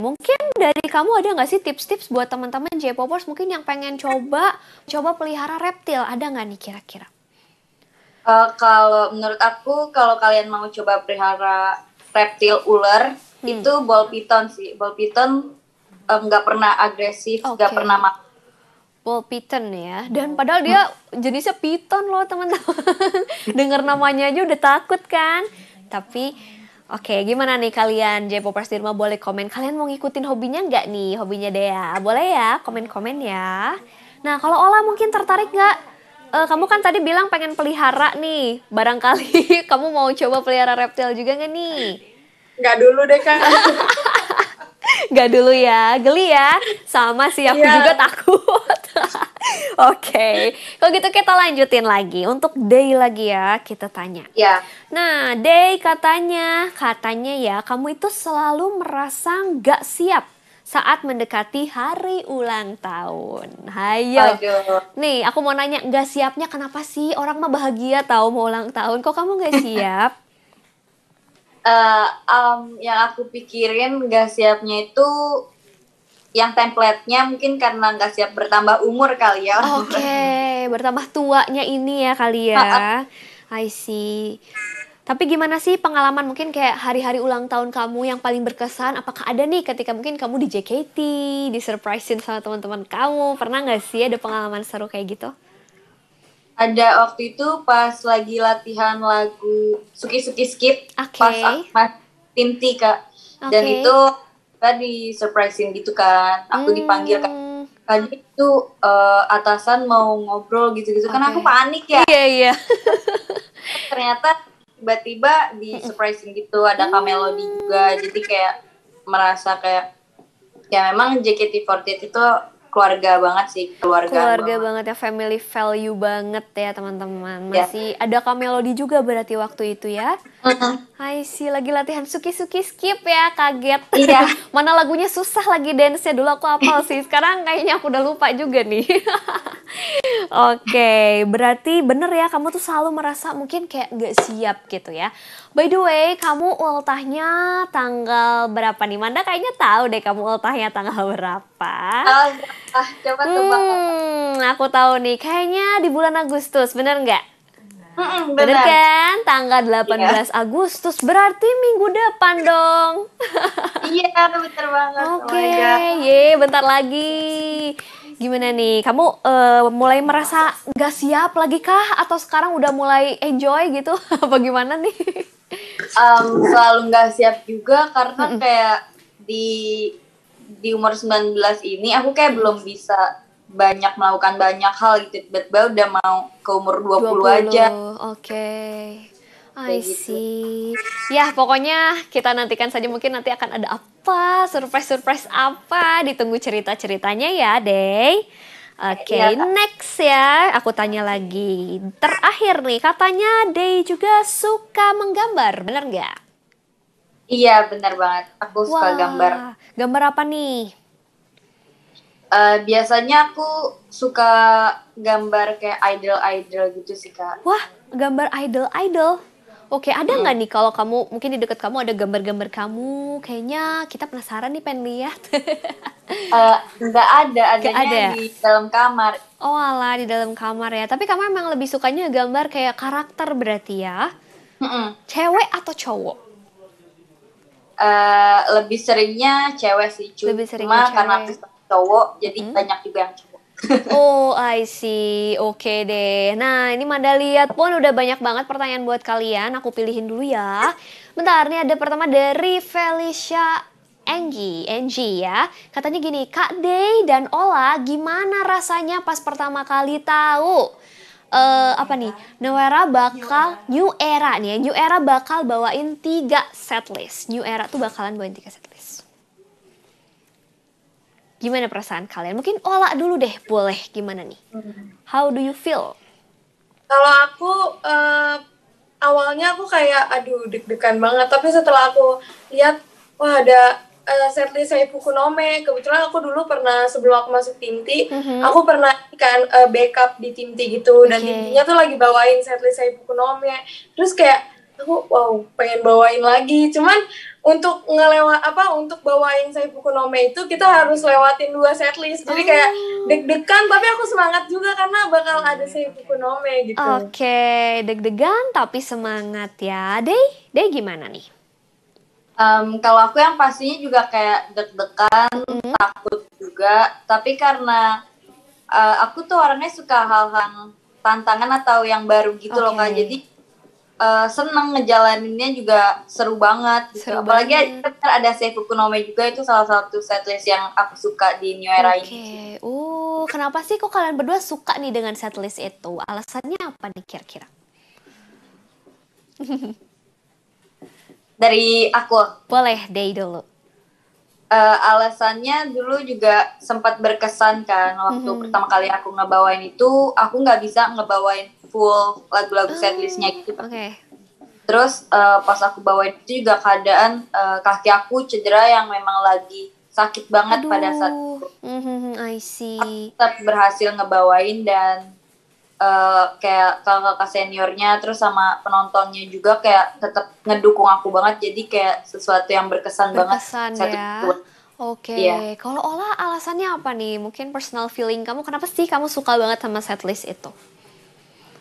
Mungkin dari kamu ada nggak sih tips-tips buat teman-teman J-popers mungkin yang pengen coba pelihara reptil, ada nggak nih kira-kira? Kalau menurut aku, kalau kalian mau coba pelihara reptil ular, itu ball python sih. Ball python nggak pernah agresif, nggak Oke. pernah makan. Ball python ya, dan padahal dia jenisnya python loh teman-teman. Dengar namanya aja udah takut kan? Tapi oke, gimana nih kalian J-popers di rumah, boleh komen kalian mau ngikutin hobinya nggak nih, hobinya Dea? Boleh ya, komen-komen ya. Nah, kalau Ola mungkin tertarik nggak? Kamu kan tadi bilang pengen pelihara nih. Barangkali kamu mau coba pelihara reptil juga nggak nih? Nggak dulu deh, Kak. Nggak dulu ya, geli ya. Sama sih, aku Iya. juga takut. Oke, kalau gitu kita lanjutin lagi. Untuk Day lagi ya, kita tanya. Ya. Nah, Day katanya ya kamu itu selalu merasa nggak siap saat mendekati hari ulang tahun. Hayo. Aduh. Nih, aku mau nanya, nggak siapnya kenapa sih? Orang mah bahagia tahu mau ulang tahun. Kok kamu nggak siap? Yang aku pikirin gak siapnya itu yang template-nya mungkin karena gak siap bertambah umur kali ya. Oke, bertambah tuanya ini ya kali ya. I see. Tapi gimana sih pengalaman mungkin kayak hari-hari ulang tahun kamu yang paling berkesan? Apakah ada nih ketika mungkin kamu di JKT, disurprisein sama teman-teman kamu? Pernah nggak sih ada pengalaman seru kayak gitu? Ada waktu itu pas lagi latihan lagu Suki Suki Skip Oke. pas tim T, Kak. Dan Oke. itu kita di-surprisein gitu kan. Aku dipanggil kan. Tadi itu atasan mau ngobrol gitu-gitu. Kan Oke. aku panik ya. Iya. Ternyata tiba-tiba di-surprisein gitu. Ada Kak Melody juga. Jadi kayak merasa kayak ya memang JKT48 itu keluarga banget sih, Keluarga banget ya, family value banget ya teman-teman. Masih ada Kak Melody juga berarti waktu itu ya. Hai sih lagi latihan Suki-Suki Skip ya, kaget. Iya. Mana lagunya susah lagi dance-nya, dulu aku hafal sih. Sekarang kayaknya aku udah lupa juga nih. Oke, berarti bener ya kamu tuh selalu merasa mungkin kayak nggak siap gitu ya. By the way, kamu ultahnya tanggal berapa nih? Manda kayaknya tahu deh kamu ultahnya tanggal berapa. Coba tebak. Aku tahu nih, kayaknya di bulan Agustus, bener nggak? Bener Benar. kan? Tanggal 18 Agustus, berarti minggu depan dong. Iya, bener banget. Oke, bentar lagi. Gimana nih, kamu mulai merasa nggak siap lagi kah? Atau sekarang udah mulai enjoy gitu? Apa gimana nih? Selalu nggak siap juga karena kayak di umur 19 ini aku kayak belum bisa melakukan banyak hal gitu. Tiba-tiba udah mau ke umur 20 aja. Oke. I Kayak gitu. see. Ya, pokoknya kita nantikan saja, mungkin nanti akan ada apa, surprise-surprise apa, ditunggu cerita-ceritanya ya, Dey. Oke, Iya, Kak. next ya, aku tanya lagi. Terakhir nih, katanya Dey juga suka menggambar, bener nggak? Iya, benar banget. Aku suka gambar. Gambar apa nih? Biasanya aku suka gambar kayak idol-idol gitu sih, Kak. Wah, gambar idol-idol. Oke, ada nggak nih kalau kamu, mungkin di dekat kamu ada gambar-gambar kamu, kayaknya kita penasaran nih pengen lihat. Nggak ada, adanya di dalam kamar. Oh alah, di dalam kamar ya. Tapi kamu emang lebih sukanya gambar kayak karakter berarti ya? Cewek atau cowok? Lebih seringnya cewek sih, Lebih seringnya cuma karena cewek. aku cowok, jadi banyak juga yang cowok. Oh, I see. Oke deh. Nah, ini Manda lihat pun udah banyak banget pertanyaan buat kalian. Aku pilihin dulu ya. Bentar, nih ada pertama dari Felicia Angie ya. Katanya gini, Kak Day dan Ola, gimana rasanya pas pertama kali tahu New Era nih ya. New Era bakal bawain 3 setlist. New Era tuh bakalan bawain 3 setlist. Gimana perasaan kalian? Mungkin Ola dulu deh, boleh. Gimana nih? How do you feel? Kalau aku awalnya aku kayak aduh deg-degan banget, tapi setelah aku lihat wah ada setlist Seifuku no Me. Kebetulan aku dulu pernah sebelum aku masuk tim T, aku pernah kan backup di tim T gitu, dan tim T-nya tuh lagi bawain setlist Seifuku no Me. Terus kayak aku wow pengen bawain lagi, cuman untuk untuk bawain Seifuku no Me itu kita harus lewatin 2 setlist. Jadi kayak deg-degan tapi aku semangat juga karena bakal ada Seifuku no Me gitu. Oke, deg-degan tapi semangat ya. Dey gimana nih? Kalau aku yang pastinya juga kayak deg-degan, takut juga. Tapi karena aku tuh orangnya suka hal-hal tantangan atau yang baru gitu loh, Kak. Jadi seneng ngejalaninnya juga seru banget gitu. Seru Apalagi banget. ada Seifuku no Me juga, itu salah satu setlist yang aku suka di New Era ini. Oke. Kenapa sih kok kalian berdua suka nih dengan setlist itu? Alasannya apa nih kira-kira? Dari aku, Boleh, Day dulu. alasannya dulu juga sempat berkesan kan waktu pertama kali aku ngebawain itu, aku nggak bisa ngebawain full lagu-lagu setlistnya gitu. Oke. Terus pas aku bawain itu juga keadaan kaki aku cedera yang memang lagi sakit banget pada saat itu. I see. Tetap berhasil ngebawain dan kayak kakak seniornya terus sama penontonnya juga kayak tetap ngedukung aku banget, jadi kayak sesuatu yang berkesan banget Berkesan satu ya. itu. Oke. Iya. Kalau Ola alasannya apa nih? Mungkin personal feeling kamu, kenapa sih kamu suka banget sama setlist itu?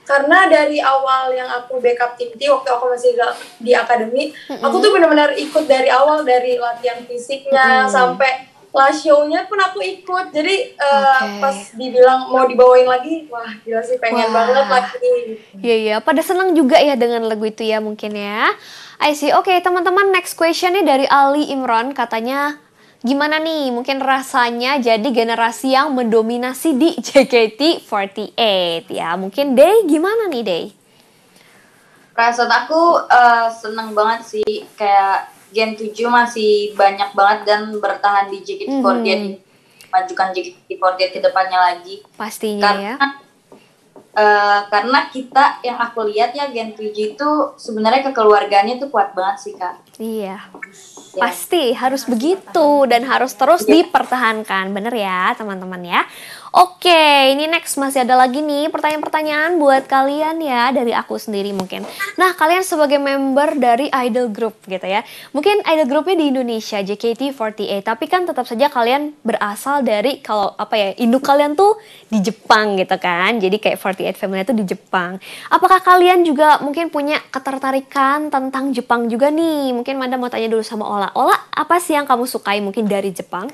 Karena dari awal yang aku backup tim T waktu aku masih di akademi, aku tuh benar-benar ikut dari awal, dari latihan fisiknya sampai last show-nya pun aku ikut. Jadi pas dibilang mau dibawain lagi, wah gila sih, pengen banget lagi. Iya, iya. Pada senang juga ya dengan lagu itu ya mungkin ya. I see. Oke, teman-teman, next question-nya dari Ali Imran. Katanya, gimana nih mungkin rasanya jadi generasi yang mendominasi di JKT48 ya. Mungkin Day, gimana nih Day? Perasaan aku seneng banget sih, kayak Gen 7 masih banyak banget dan bertahan di JKT48, majukan JKT48 ke depannya lagi. Pastinya ya. Karena kita yang aku lihat ya, Gen 7 itu sebenarnya kekeluargaannya tuh kuat banget sih Kak. Iya. Pasti harus begitu dan harus terus dipertahankan. Bener ya teman-teman ya. Oke, ini next masih ada lagi nih pertanyaan-pertanyaan buat kalian ya, dari aku sendiri mungkin. Nah, kalian sebagai member dari idol group gitu ya. Mungkin idol groupnya di Indonesia, JKT48, tapi kan tetap saja kalian berasal dari, kalau apa ya, induk kalian tuh di Jepang gitu kan. Jadi kayak 48 Family itu di Jepang. Apakah kalian juga mungkin punya ketertarikan tentang Jepang juga nih? Mungkin Manda mau tanya dulu sama Ola. Ola, apa sih yang kamu sukai mungkin dari Jepang?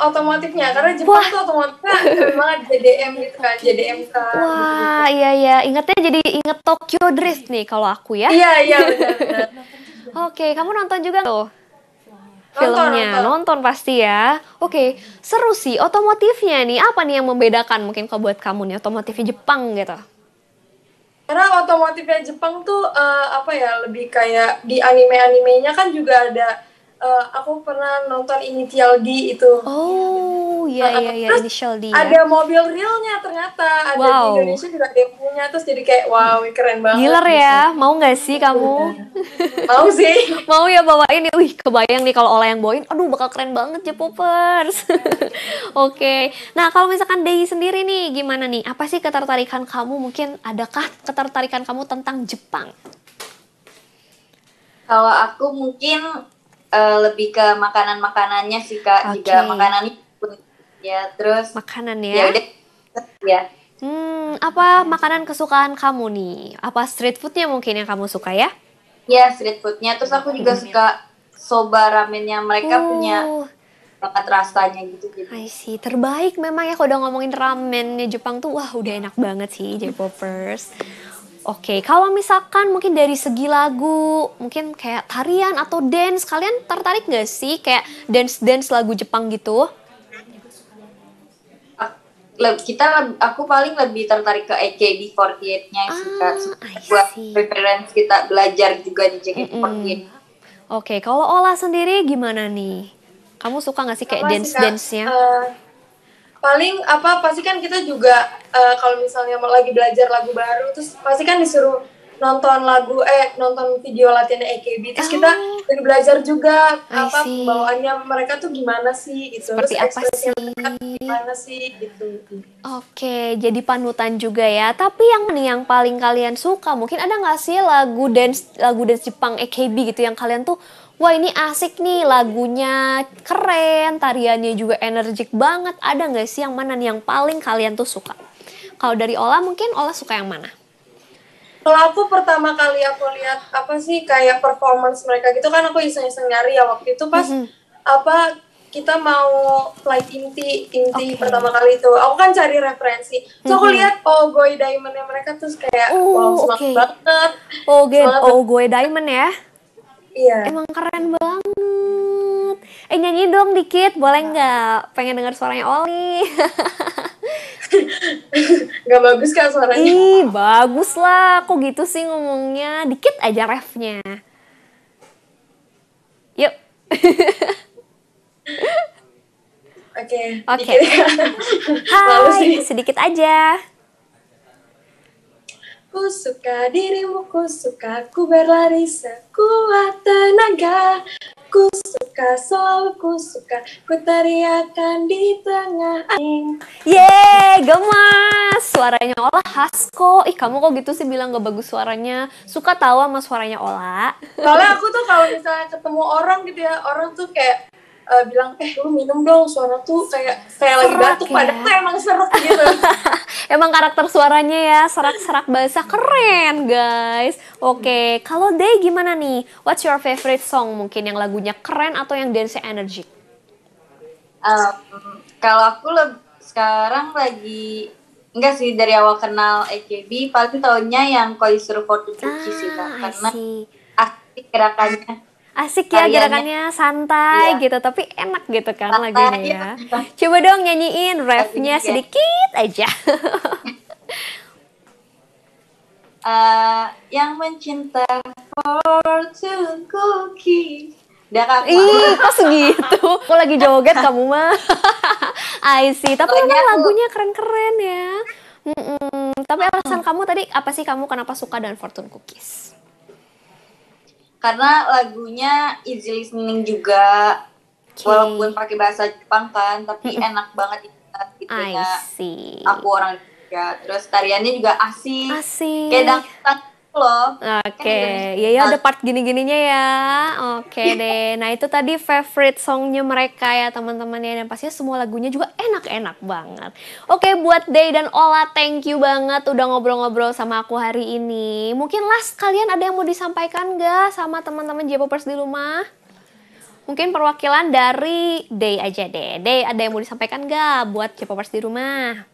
Otomotifnya, karena Jepang tuh otomotifnya keren banget, JDM gitu kan, JDMK. Wah, iya iya, ingetnya jadi inget Tokyo Drift nih kalau aku ya. Iya benar. Oke, kamu nonton juga tuh filmnya? Nonton pasti ya. Oke, seru sih otomotifnya nih. Apa nih yang membedakan mungkin kalau buat kamu nih otomotifnya Jepang gitu? Karena otomotifnya Jepang tuh apa ya, lebih kayak di anime-animenya kan juga ada. Aku pernah nonton Initial D itu. Oh, iya Initial D ya. Ada mobil realnya ternyata, ada di Indonesia juga ada yang punya, terus jadi kayak wow, keren banget. Giler ya, mau nggak sih kamu? Mau sih. Mau ya bawain nih. Wih, kebayang nih kalau Ola yang bawain. Aduh, bakal keren banget J-popers. Oke. Nah, kalau misalkan Day sendiri nih, gimana nih? Apa sih ketertarikan kamu? Mungkin adakah ketertarikan kamu tentang Jepang? Kalau aku mungkin lebih ke makanan-makanannya sih Kak, juga makanannya ya, terus makanan ya. Ya udah ya. Apa makanan kesukaan kamu nih? Apa street foodnya mungkin yang kamu suka ya? Ya, street foodnya. Terus aku juga suka soba ramennya mereka punya banget rasanya gitu. I see. Terbaik memang ya kalau udah ngomongin ramennya Jepang tuh, wah udah enak banget sih J-popers. Oke, kalau misalkan mungkin dari segi lagu, mungkin kayak tarian atau dance, kalian tertarik gak sih kayak dance-dance lagu Jepang gitu? Aku paling lebih tertarik ke AKB48-nya sih Kak. Buat reference kita belajar juga di JKT48. Oke, kalau Ola sendiri gimana nih? Kamu suka gak sih kayak dance-dance-nya? Paling pasti kan kita juga kalau misalnya lagi belajar lagu baru, terus pasti kan disuruh nonton video latihan AKB, terus kita lagi belajar juga pembawaannya mereka tuh gimana sih gitu, seperti terus apa ekspresi sih? mereka gimana sih gitu. Oke, jadi panutan juga ya. Tapi yang paling kalian suka, mungkin ada nggak sih lagu dance Jepang AKB gitu yang kalian tuh, wah ini asik nih, lagunya keren, tariannya juga energik banget. Ada nggak sih yang mana nih yang paling kalian tuh suka? Kalau dari Ola, mungkin Ola suka yang mana? Kalau aku pertama kali aku lihat kayak performance mereka gitu kan, aku iseng-iseng nyari ya waktu itu pas kita mau flight inti pertama kali itu. Aku kan cari referensi. So aku lihat Goy Diamond-nya mereka tuh kayak wow, semangat banget. Goy Diamond ya. Iya. Emang keren banget. Nyanyi dong dikit, boleh nggak? Pengen dengar suaranya Oli. Gak bagus kan suaranya? Ih, bagus lah. Kok gitu sih ngomongnya? Dikit aja refnya. Yuk. Oke. Hai, sedikit aja. Ku suka dirimu, ku suka ku berlari sekuat tenaga. Ku suka, selalu ku suka, ku teriakan di tengah angin. Yeay, gemas. Suaranya Ola khas kok. Ih, kamu kok gitu sih bilang gak bagus suaranya. Suka tahu sama suaranya Ola. Soalnya aku tuh kalau misalnya ketemu orang gitu ya, orang tuh kayak bilang, lu minum dong, suara tuh kayak lagi batuk, padahal tuh emang serak gitu. Emang karakter suaranya ya, serak-serak basah, keren guys. Oke, kalau Day gimana nih? What's your favorite song? Mungkin yang lagunya keren atau yang dance energik? Kalau aku sekarang lagi, enggak sih, dari awal kenal AKB, paling taunya yang Koi Suruh For The Cookies sih Kak. Karena asik gerakannya. Asik ya gerakannya, santai gitu, tapi enak gitu kan lagunya ya. Coba dong nyanyiin refnya sedikit aja. Yang mencinta fortune cookie. Ih, kok segitu? Kok lagi joget kamu mah? I see, tapi emang lagunya keren-keren ya. Tapi alasan kamu tadi apa sih, kamu kenapa suka dengan Fortune Cookies? Karena lagunya easy listening juga, walaupun pakai bahasa Jepang kan, tapi enak banget gitu ya. Aku orang juga, terus tariannya juga asik. Kayak dangdut loh. Ya ada part gini-gininya ya. Oke deh. Nah itu tadi favorite songnya mereka ya teman-teman ya, dan pastinya semua lagunya juga enak-enak banget. Oke, buat Day dan Ola, thank you banget udah ngobrol-ngobrol sama aku hari ini. Mungkin last, kalian ada yang mau disampaikan gak sama teman-teman J-popers di rumah? Mungkin perwakilan dari Day aja deh. Day, ada yang mau disampaikan gak buat J-popers di rumah?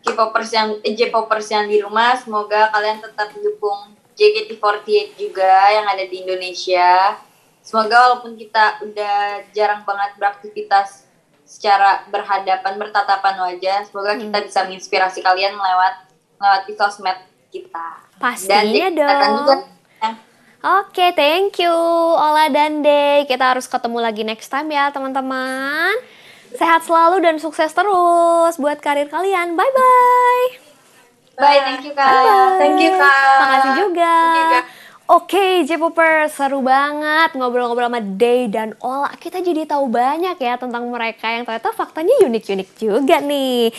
J-popers yang di rumah, semoga kalian tetap mendukung JKT48 juga yang ada di Indonesia. Semoga walaupun kita udah jarang banget beraktivitas secara bertatapan wajah, semoga kita bisa menginspirasi kalian melewati sosmed kita. Pastinya dong. Oke, thank you Ola dan Day. Kita harus ketemu lagi next time ya teman-teman. Sehat selalu dan sukses terus buat karir kalian. Bye-bye. Bye, thank you Kak. Thank you Kak. Makasih juga. Oke, J-popers, seru banget ngobrol-ngobrol sama Day dan Ola. Kita jadi tahu banyak ya tentang mereka yang ternyata faktanya unik-unik juga nih.